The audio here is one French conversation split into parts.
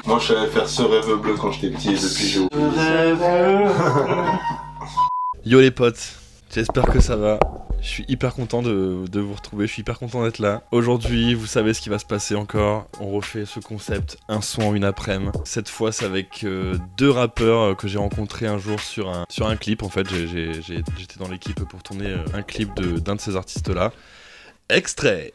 Moi je savais faire ce rêve bleu quand j'étais petit et depuis j'ai oublié. Yo les potes, j'espère que ça va. Je suis hyper content de vous retrouver, je suis hyper content d'être là. Aujourd'hui, vous savez ce qui va se passer encore. On refait ce concept, un son en une après-midi. Cette fois, c'est avec deux rappeurs que j'ai rencontrés un jour sur un clip. En fait, j'étais dans l'équipe pour tourner un clip d'un de ces artistes-là. Extrait.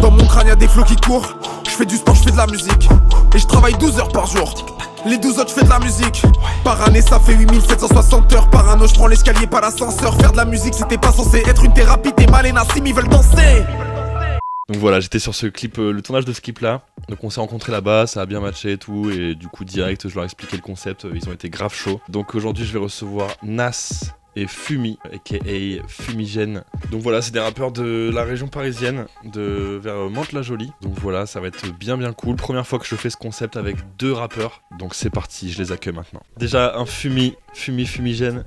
Dans mon crâne y'a des flots qui courent. Je fais du sport, je fais de la musique. Et je travaille 12 heures par jour. Les 12 autres, je fais de la musique. Par année, ça fait 8760 heures. Par anneau, je prends l'escalier, pas l'ascenseur. Faire de la musique, c'était pas censé être une thérapie. T'es mal et Nassim, ils veulent danser. Donc voilà, j'étais sur ce clip, le tournage de ce clip-là. Donc on s'est rencontrés là-bas, ça a bien matché et tout. Et du coup, direct, je leur ai expliqué le concept. Ils ont été grave chauds. Donc aujourd'hui, je vais recevoir Nas et Fumi, aka Fumigène. Donc voilà, c'est des rappeurs de la région parisienne, vers Mantes-la-Jolie. Donc voilà, ça va être bien cool. Première fois que je fais ce concept avec deux rappeurs. Donc c'est parti, je les accueille maintenant. Déjà un Fumigène.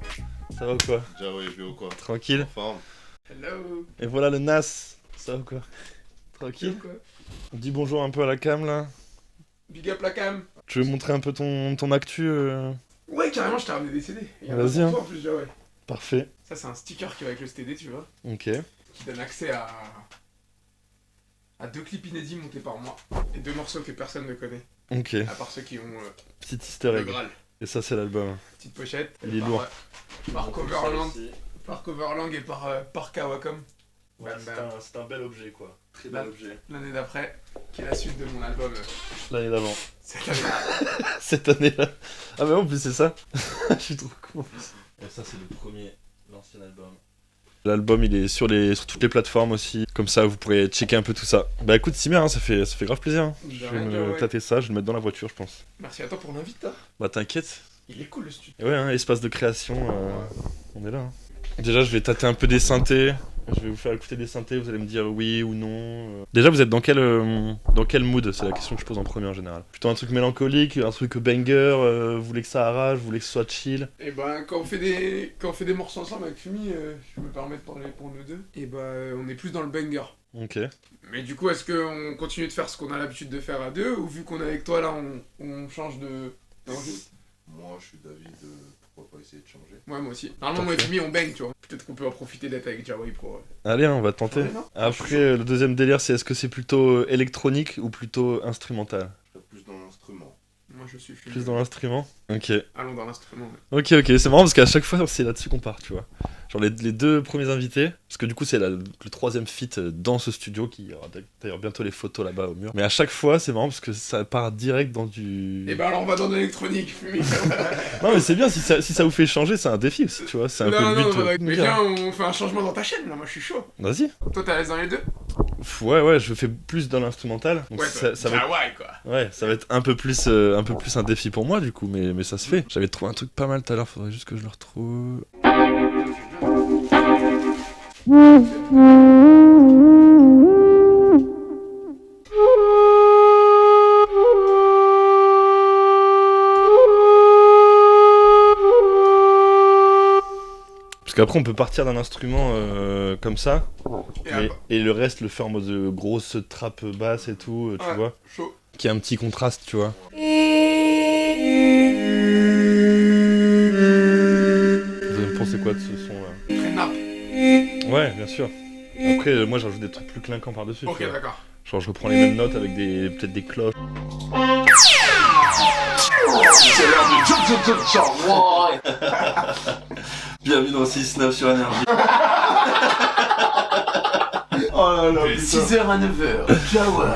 Ça va ou quoi? Déjà ouais, je vais ou quoi? Tranquille. En forme. Hello. Et voilà le Nas. Ça va ou quoi? Tranquille. Quoi? Dis bonjour un peu à la cam là. Big up la cam. Tu veux montrer un peu ton actu Ouais, carrément, je t'ai ramené des CD. Il y en a Vas-y, pour hein. toi, en plus, déjà, ouais. Parfait. Ça, c'est un sticker qui va avec le CD, tu vois. Ok. Qui donne accès à 2 clips inédits montés par moi. Et 2 morceaux que personne ne connaît. Ok. À part ceux qui ont Petite easter le egg. Graal. Et ça c'est l'album. Petite pochette. Il est par, lourd. Par Coverland. Par Coverland et par Kawacom. Ouais, c'est un bel objet quoi. Très bel objet. L'année d'après, qui est la suite de mon album. L'année d'avant. Cette année. Cette année-là. Ah mais en plus c'est ça. Je suis trop con. Et ça c'est le premier, l'ancien album. L'album il est sur toutes les plateformes aussi. Comme ça vous pourrez checker un peu tout ça. Bah écoute Simer, hein, ça fait grave plaisir. Hein. Je vais me tâter ça, je vais le mettre dans la voiture je pense. Merci à toi pour l'invite. Hein. Bah t'inquiète. Il est cool le studio. Et ouais, hein, espace de création, on est là. Hein. Déjà je vais tâter un peu des synthés. Je vais vous faire écouter des synthés, vous allez me dire oui ou non. Déjà, vous êtes dans quel mood? C'est la question que je pose en premier en général. Plutôt un truc mélancolique, un truc banger, vous voulez que ça arrache, vous voulez que ce soit chill? Et ben, quand on fait des morceaux ensemble avec Fumi, je me permets de parler pour nous deux. Et ben, on est plus dans le banger. Ok. Mais du coup, est-ce qu'on continue de faire ce qu'on a l'habitude de faire à deux, ou vu qu'on est avec toi là, on change de... Moi je suis d'avis de pourquoi pas essayer de changer. Ouais, moi aussi. Normalement, moi et Fumi, on bang, tu vois. Peut-être qu'on peut en profiter d'être avec Jawai pour... Allez, on va tenter. Ouais, non. Après, le deuxième délire, c'est est-ce que c'est plutôt électronique ou plutôt instrumental? Je serais plus dans l'instrument. Moi, je suis Fumi. Plus dans l'instrument? Ok. Allons dans l'instrument. Ok, c'est marrant parce qu'à chaque fois, c'est là-dessus qu'on part, tu vois. Genre les deux premiers invités, parce que du coup, c'est le troisième feat dans ce studio qui aura d'ailleurs bientôt les photos là-bas au mur. Mais à chaque fois, c'est marrant parce que ça part direct dans du... Et ben alors, on va dans l'électronique, Fumi. Non mais c'est bien, si ça vous fait changer, c'est un défi aussi, tu vois, c'est un peu le but. Mais viens, on fait un changement dans ta chaîne, là, moi je suis chaud. Vas-y. Toi, t'es à l'aise dans les deux? Ouais, je fais plus dans l'instrumental. Donc Ouais, ça va être... Jawai, quoi. Ouais, ça va être un peu plus un défi pour moi du coup, mais ça se fait. J'avais trouvé un truc pas mal tout à l'heure, faudrait juste que je le retrouve. Parce qu'après on peut partir d'un instrument comme ça, et le reste le faire en mode grosse trappe basse et tout, tu vois, Chaud. qui a un petit contraste, tu vois. Vous allez me penser quoi de ce son là? Très nappe. Ouais, bien sûr. Après, moi j'ajoute des trucs plus clinquants par-dessus. Ok, tu vois. d'accord. Genre je reprends les mêmes notes avec peut-être des cloches. C'est l'heure du Jawai. Bienvenue dans 6-9 sur Énergie. Oh là là, 6h à 9h, Jawai.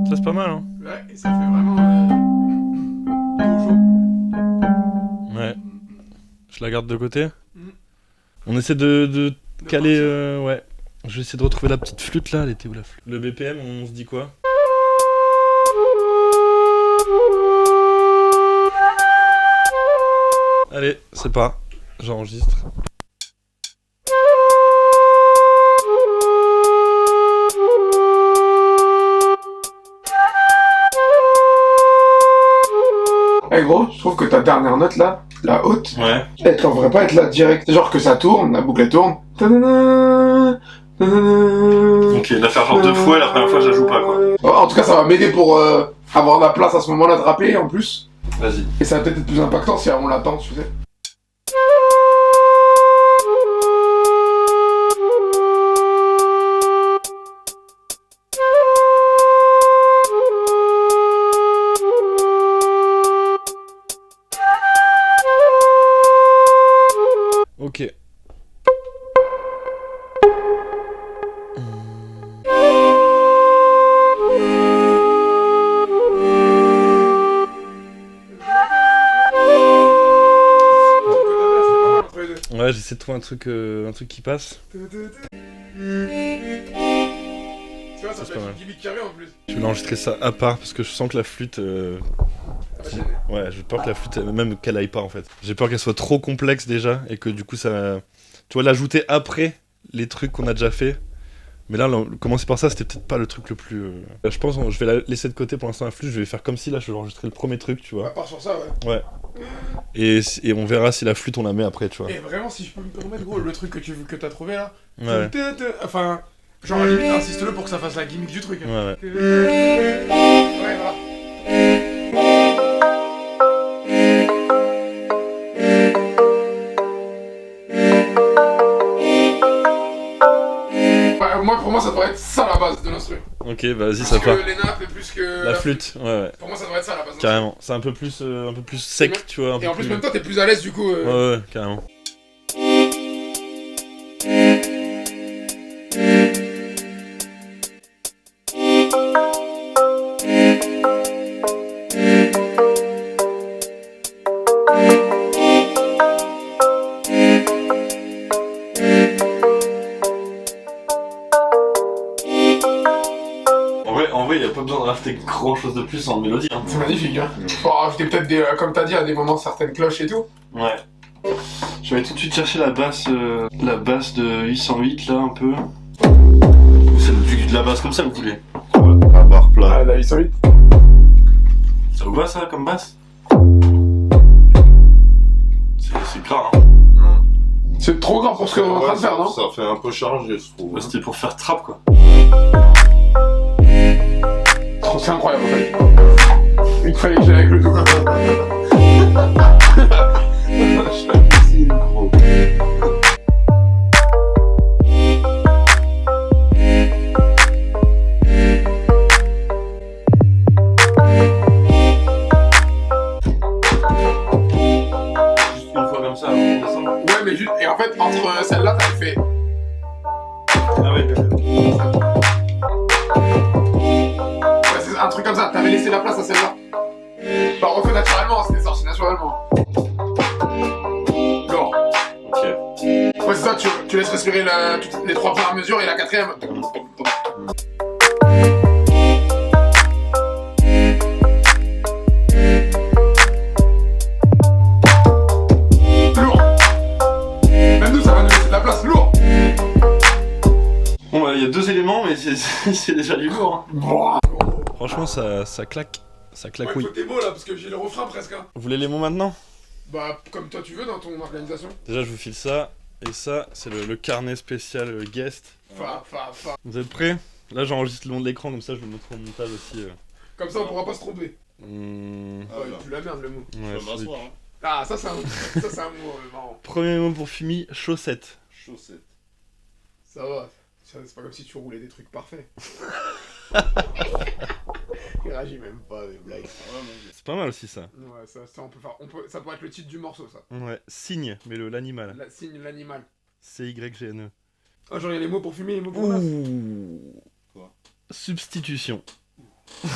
Ça c'est pas mal hein. Ouais, et ça fait vraiment... dojo. Ouais. Je la garde de côté. On essaie de caler... ouais. Je vais essayer de retrouver la petite flûte là, elle était où la flûte? Le BPM, on se dit quoi? Allez, c'est pas. J'enregistre. Eh gros, je trouve que ta dernière note là, la haute, Ouais. elle devrait pas être là direct. C'est genre que ça tourne, la boucle elle tourne. Ta-da-da, ta-da-da. Ok, Ok, la faire genre 2 fois et la première fois je la joue pas quoi. En tout cas, ça va m'aider pour avoir la place à ce moment-là de rapper en plus. Vas-y. Et ça va peut-être être plus impactant si on l'attend, tu sais. Ok. Ouais, j'essaie de trouver un truc qui passe. Tu vois, ça C'est fait pas mal. une gimmick carré en plus. Je vais enregistrer ça à part parce que je sens que la flûte. Ouais, j'ai peur que la flûte, même qu'elle aille pas en fait. J'ai peur qu'elle soit trop complexe déjà et que du coup ça. Tu vois, l'ajouter après les trucs qu'on a déjà fait. Mais là, commencer par ça, c'était peut-être pas le truc le plus. Je pense que je vais la laisser de côté pour l'instant la flûte. Je vais faire comme si là, je vais enregistrer le premier truc, tu À vois. part sur ça, ouais. Ouais. Et on verra si la flûte on la met après, tu vois. Et vraiment, si je peux me permettre, gros, le truc que t'as trouvé là. Ouais. Enfin, genre, à la limite, insiste-le pour que ça fasse la gimmick du truc. Ouais, ouais. Ouais, voilà. Moi, pour moi, ça devrait être ça la base de l'instru. Ok, vas-y, Plus ça que part. les nappes et plus que. La flûte, ouais, ouais. Pour moi, ça devrait être ça la base. Carrément. C'est un peu plus sec, tu vois. Un Et peu en plus, plus... même toi, t'es plus à l'aise du coup. Ouais, ouais, carrément. En vrai, il n'y a pas besoin de rajouter grand chose de plus en mélodie. Hein. C'est magnifique, hein. Faut rajouter peut-être des, comme t'as dit, à des moments certaines cloches et tout. Ouais. Je vais tout de suite chercher la basse de 808 là un peu. Ou c'est de la basse comme ça que vous voulez. À barre plat. Ah, la 808. Ça vous va ça comme basse? C'est gras hein. C'est trop grand pour ce qu'on est en train de faire, non? Ça fait un peu chargé, je trouve. Bah, c'était pour faire trap quoi. C'est incroyable en fait. Il fallait que j'aille avec le double. Gros. Juste une fois comme ça avant de descendre. Ouais, mais juste. Et en fait, entre celle-là, t'avais fait. Ah ouais. Ouais, c'est un truc comme ça, t'avais laissé la place à celle-là. Bah, refait naturellement, c'était sorti naturellement. Lourd. Ok. Ouais, c'est ça, tu laisses respirer toutes les 3 premières mesures et la 4ème. Lourd. Même nous, ça va nous laisser de la place, lourd. Bon bah il y a 2 éléments mais c'est déjà du lourd. Hein. Boah. Franchement ça claque. Ça Ouais, claquouille. faut tes mots là, parce que j'ai le refrain presque. Hein. Vous voulez les mots maintenant? Bah, comme toi tu veux dans ton organisation. Déjà je vous file ça. Et ça c'est le carnet spécial guest. Fa. Vous êtes prêts? Là j'enregistre le long de l'écran comme ça je le mettrai au montage aussi. Comme ça on pourra pas se tromper. Ah, Ouais, là. tu la merde le mot. Je Ouais, peux m'asseoir, hein. Ah, ça c'est un mot marrant. Premier mot pour Fumi, chaussette. Chaussette. Ça va. C'est pas comme si tu roulais des trucs parfaits. Il réagit même pas des blagues. Ah, ouais, mon Dieu. C'est pas mal aussi ça. Ouais, ça on peut faire. Ça pourrait être le titre du morceau, ça. Ouais, signe, mais l'animal. Signe l'animal. CYGNE. Ah, genre il y a les mots pour fumer et les mots pour nas. Ouh. Quoi? Substitution. Ouais,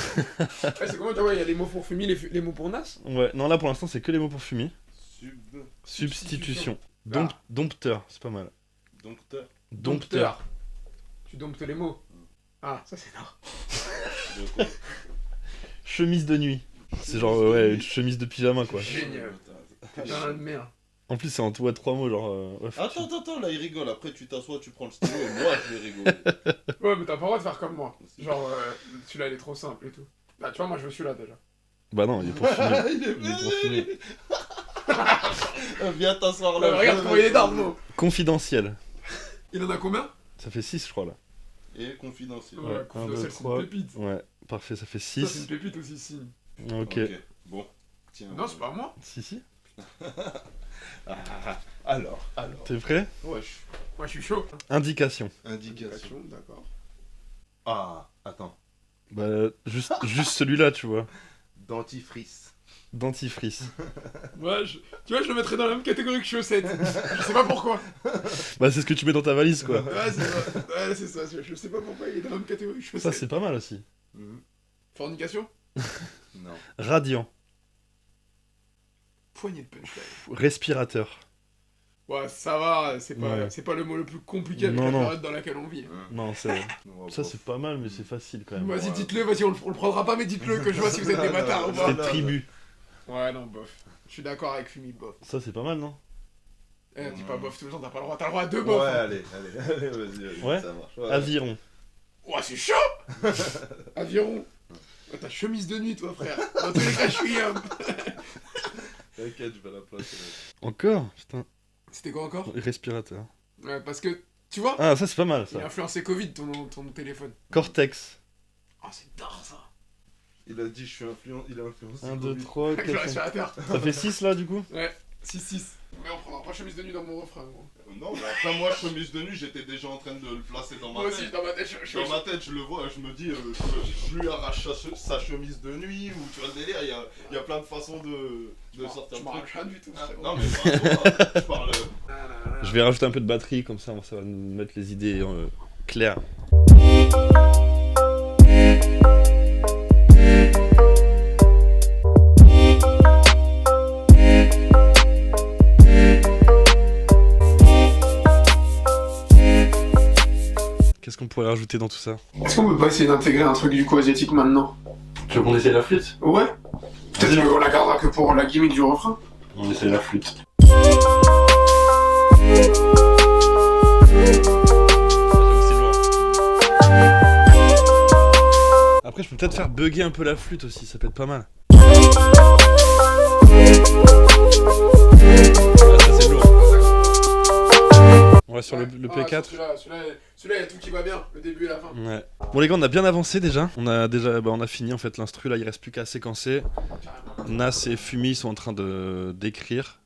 c'est comment tu vois, il y a les mots pour fumer, les mots pour nas. Ouais, non là pour l'instant c'est que les mots pour Fumi. Substitution. Substitution. Ah. Dompteur, c'est pas mal. Dompteur. Dompteur. Tu domptes les mots. Ah, ça c'est nord. De quoi? Chemise de nuit. C'est genre ouais, une chemise de pyjama quoi. Génial. Putain de merde. En plus c'est en tout à 3 mots genre... ouais, Attends, là il rigole. Après tu t'assois, tu prends le stylo et moi je vais rigoler. Ouais, mais t'as pas le droit de faire comme moi. Genre, celui-là il est trop simple et tout. Bah, tu vois, moi je veux celui-là déjà. Bah non, il est pour Fumi. Il est Il est pour Fumi. Viens t'asseoir Là, là. regarde comment il est d'art, le mot. Confidentiel. Il en a combien? Ça fait 6 je crois là. et confidentiel. Ouais, un, confidentiel, deux, c'est trois. une pépite. Ouais, parfait, ça fait Ça, c'est 6. une pépite aussi, si. Ok. Bon, tiens. Non, c'est pas moi. Si. Alors. T'es prêt? Ouais, Moi, je suis chaud. Indication. indication. D'accord. Ah, attends. Bah, juste celui-là, tu vois. Dentifrice. Dentifrice. Ouais, tu vois, je le mettrais dans la même catégorie que chaussettes. Je sais pas pourquoi. Bah, c'est ce que tu mets dans ta valise, quoi. Ouais, c'est ça. Ouais, c'est ça. Je sais pas pourquoi il est dans la même catégorie que chaussettes. Ça, c'est pas mal aussi. Fornication. Non. Radiant. Poignée de punchline. Respirateur. Ouais, ça va, c'est pas le mot le plus compliqué avec Non, la non. période dans laquelle on vit. Non, ça, c'est pas mal, mais c'est facile quand même. Vas-y, Ouais. dites-le, vas-y, on le prendra pas, mais dites-le, que je vois si vous êtes des bâtards ou pas. C'était tribu. Ouais, non, bof. Je suis d'accord avec Fumi, bof. Ça, c'est pas mal, non? Dis pas bof tout le temps, t'as le droit à deux Ouais, bof. Hein. allez, vas-y, Ouais. ça marche. Ouais. Aviron. Ouais, c'est chaud. Aviron. Ouais, t'as chemise de nuit, toi, frère. Dans tous les cas, je suis T'inquiète, je vais la placer. Encore? Putain. C'était quoi encore? Respirateur. Ouais, parce que, tu vois, Ah, ça, c'est pas mal, il a ça. influencé Covid, ton téléphone. Cortex. Oh, c'est dingue, ça. Il a dit, il a influencé. 1, 2, Covid. 3, Avec le 4, 5. respirateur. Ça fait 6 là, du coup? Ouais, 6-6. Mais on prendra pas chemise de nuit dans mon refrain, gros. Non, mais après, moi, chemise de nuit, j'étais déjà en train de le placer dans ma Moi aussi, tête. dans ma tête, je Dans ma tête, je le vois, je me dis, je lui arrache sa chemise de nuit, ou tu vois le délire, il y a plein de façons de sortir Je le m'en truc. rappelle rien du tout. Ah, frérot. non, mais bravo, je parle. Je vais rajouter un peu de batterie, comme ça va nous mettre les idées claires. Qu'est-ce qu'on pourrait rajouter dans tout ça? Est-ce qu'on peut pas essayer d'intégrer un truc du coup asiatique maintenant? Tu veux qu'on essaye la flûte? Ouais. Peut-être qu'on la gardera que pour la gimmick du refrain. On essaye la flûte. Après, je peux peut-être faire bugger un peu la flûte aussi, ça peut être pas mal. Ça, c'est lourd. Ouais, sur le P4. Celui-là, il y a tout qui va bien, le début et la fin. Ouais. Bon les gars, on a bien avancé déjà. On a fini en fait l'instru. Là, il reste plus qu'à séquencer. Nas et Fumi sont en train d'écrire.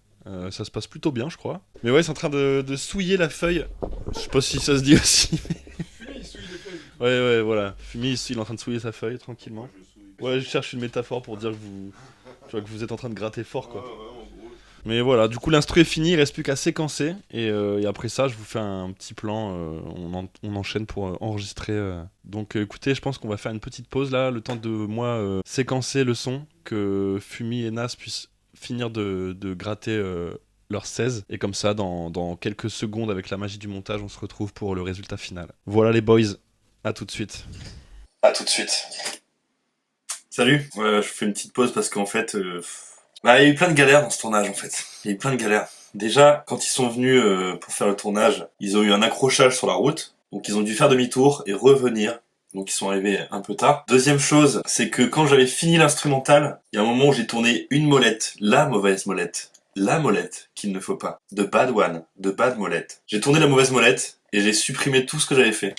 Ça se passe plutôt bien, je crois. Mais ouais, ils sont en train de souiller la feuille. Je sais pas si ça se dit aussi. Fumi, il souille les feuilles. Ouais, voilà. Fumi, il est en train de souiller sa feuille tranquillement. Ouais, je cherche une métaphore pour dire que vous êtes en train de gratter fort, quoi. Mais voilà, du coup l'instru est fini, il reste plus qu'à séquencer et après ça je vous fais un petit plan, on enchaîne pour enregistrer. Donc écoutez, je pense qu'on va faire une petite pause là, le temps de moi séquencer le son, que Fumi et Nas puissent finir de gratter leur 16 et comme ça dans quelques secondes avec la magie du montage on se retrouve pour le résultat final. Voilà les boys, à tout de suite. À tout de suite. Salut, je fais une petite pause parce qu'en fait... il y a eu plein de galères dans ce tournage en fait. Il y a eu plein de galères. Déjà, quand ils sont venus pour faire le tournage, ils ont eu un accrochage sur la route. Donc ils ont dû faire demi-tour et revenir. Donc ils sont arrivés un peu tard. Deuxième chose, c'est que quand j'avais fini l'instrumental, il y a un moment où j'ai tourné une molette. La mauvaise molette. La molette qu'il ne faut pas. The bad one. The bad molette. J'ai tourné la mauvaise molette et j'ai supprimé tout ce que j'avais fait.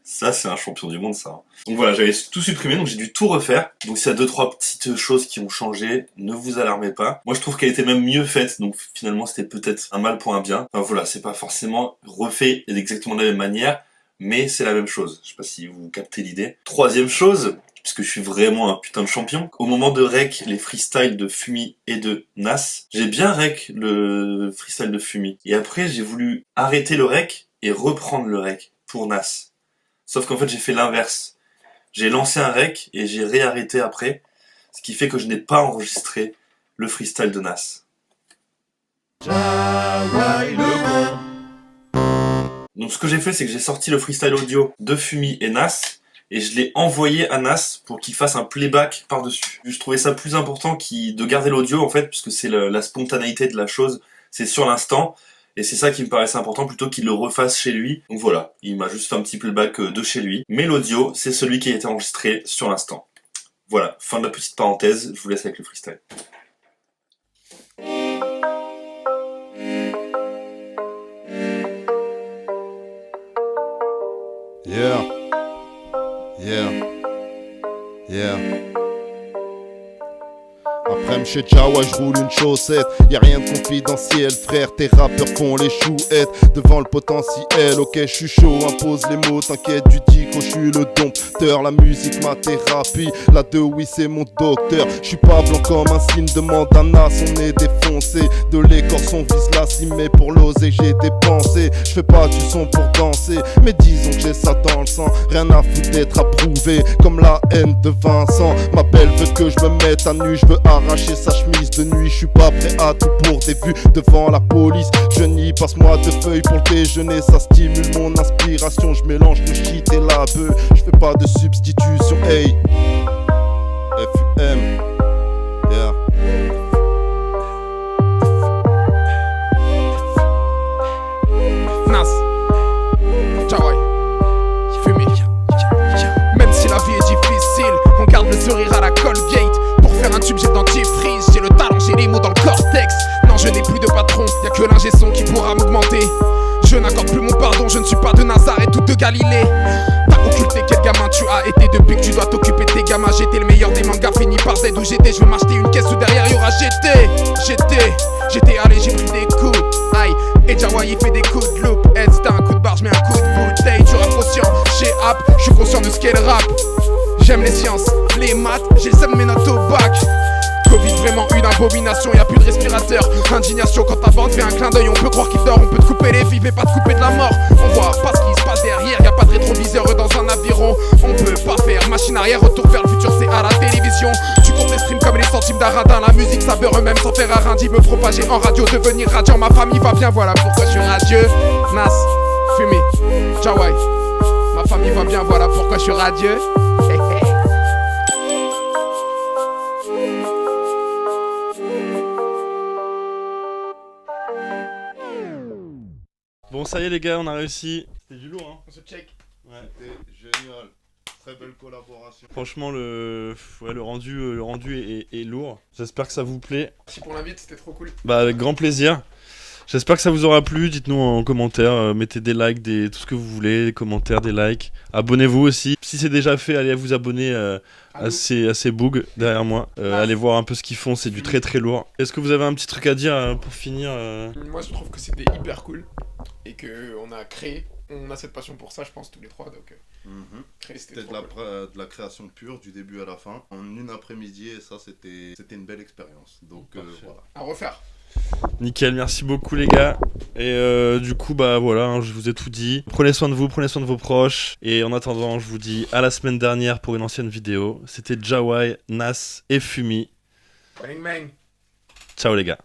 Ça, c'est un champion du monde, ça. Hein. Donc voilà, j'avais tout supprimé, donc j'ai dû tout refaire. Donc s'il y a 2-3 petites choses qui ont changé, ne vous alarmez pas. Moi, je trouve qu'elle était même mieux faite, donc finalement, c'était peut-être un mal pour un bien. Enfin voilà, c'est pas forcément refait exactement de la même manière, mais c'est la même chose. Je sais pas si vous captez l'idée. Troisième chose, puisque je suis vraiment un putain de champion, au moment de rec les freestyles de Fumi et de Nas, j'ai bien rec le freestyle de Fumi. Et après, j'ai voulu arrêter le rec et reprendre le rec pour Nas. Sauf qu'en fait, j'ai fait l'inverse. J'ai lancé un rec et j'ai réarrêté après, ce qui fait que je n'ai pas enregistré le freestyle de Nas. Donc ce que j'ai fait, c'est que j'ai sorti le freestyle audio de Fumi et Nas, et je l'ai envoyé à Nas pour qu'il fasse un playback par-dessus. Je trouvais ça plus important de garder l'audio, en fait, puisque c'est la spontanéité de la chose, c'est sur l'instant, et c'est ça qui me paraissait important plutôt qu'il le refasse chez lui. Donc voilà, il m'a juste fait un petit playback de chez lui. Mais l'audio, c'est celui qui a été enregistré sur l'instant. Voilà, fin de la petite parenthèse, je vous laisse avec le freestyle. Yeah. Yeah. Yeah. Après chez Jawa, je roule une chaussette. Y'a rien de confidentiel, frère. Tes rappeurs font les chouettes devant le potentiel. Ok, je suis chaud, impose les mots. T'inquiète, du dico, je suis le dompteur. La musique, ma thérapie. La 2, oui, c'est mon docteur. Je suis pas blanc comme un signe, demande à Nas. On est défoncé. De l'écorce, on vise la cime. Mais pour l'oser, j'ai dépensé. Je fais pas du son pour danser. Mais disons que j'ai ça dans le sang. Rien à foutre d'être approuvé. Comme la haine de Vincent. Ma belle veut que je me mette à nu. Je veux arracher sa chemise de nuit, je suis pas prêt à tout pour des vues devant la police. Je nie, passe-moi 2 feuilles pour le déjeuner, ça stimule mon inspiration. Je mélange le shit et la bœuf, je fais pas de substitution. Hey, FUM, yeah. Nas, Jawai, fumé. Même si la vie est difficile, on garde le sourire à la Colgate. Pour faire un tube j'ai le dentifrice, j'ai le talent, j'ai les mots dans le cortex. Non je n'ai plus de patron, y'a que l'ingé son qui pourra m'augmenter. Je n'accorde plus mon pardon, je ne suis pas de Nazareth ou de Galilée. T'as occulté quel gamin tu as été depuis que tu dois t'occuper de tes gamins. J'étais le meilleur des mangas, fini par Z où j'étais. Je veux m'acheter une caisse où derrière y'aura J'étais allé, j'ai pris des coups. Aïe, et Jawa il fait des coups de loupe. Heads t'as un coup de barre, j'mets un coup de bouteille. Tu rap conscient, chez App, je suis conscient de ce qu'est le rap. J'aime les sciences, les maths, j'ai le seum mes notes au bac. Covid vraiment une abomination, y'a plus de respirateur. Indignation quand ta bande fait un clin d'œil, on peut croire qu'il dort. On peut te couper les vies mais pas te couper de la mort. On voit pas ce qui se passe derrière, y'a pas de rétroviseur dans un aviron. On peut pas faire machine arrière, retour vers le futur c'est à la télévision. Tu comptes les streams comme les centimes d'un radin. La musique ça beurre eux-mêmes sans faire un rindis. Me propager en radio, devenir radiant. Ma famille va bien, voilà pourquoi je suis radieux. Nas, fumé, Jawai. Ma famille va bien, voilà pourquoi je suis radieux. Bon, ça y est, les gars, on a réussi. C'était du lourd, hein. On se check. Ouais. C'était génial. Très belle collaboration. Franchement, le rendu est lourd. J'espère que ça vous plaît. Merci pour l'invite, c'était trop cool. Bah, avec grand plaisir. J'espère que ça vous aura plu. Dites-nous en commentaire, mettez des likes, tout ce que vous voulez, des commentaires, des likes. Abonnez-vous aussi. Si c'est déjà fait, allez vous abonner à ces bougs derrière moi. Allez voir un peu ce qu'ils font, c'est du très très lourd. Est-ce que vous avez un petit truc à dire pour finir Moi je trouve que c'était hyper cool et que on a cette passion pour ça, je pense tous les trois. Donc créer c'était C'était trop cool. de la création pure du début à la fin en une après-midi et ça c'était une belle expérience. Donc voilà. À refaire. Nickel, merci beaucoup les gars. Et du coup, bah voilà, hein, je vous ai tout dit. Prenez soin de vous, prenez soin de vos proches. Et en attendant, je vous dis à la semaine dernière pour une ancienne vidéo. C'était Jawai, Nas et Fumi. Bang bang. Ciao les gars.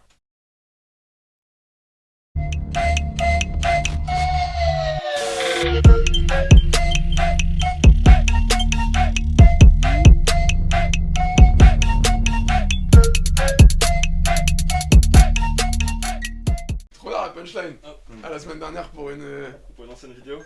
Trop bien la punchline. À la semaine dernière pour une Pour une ancienne vidéo.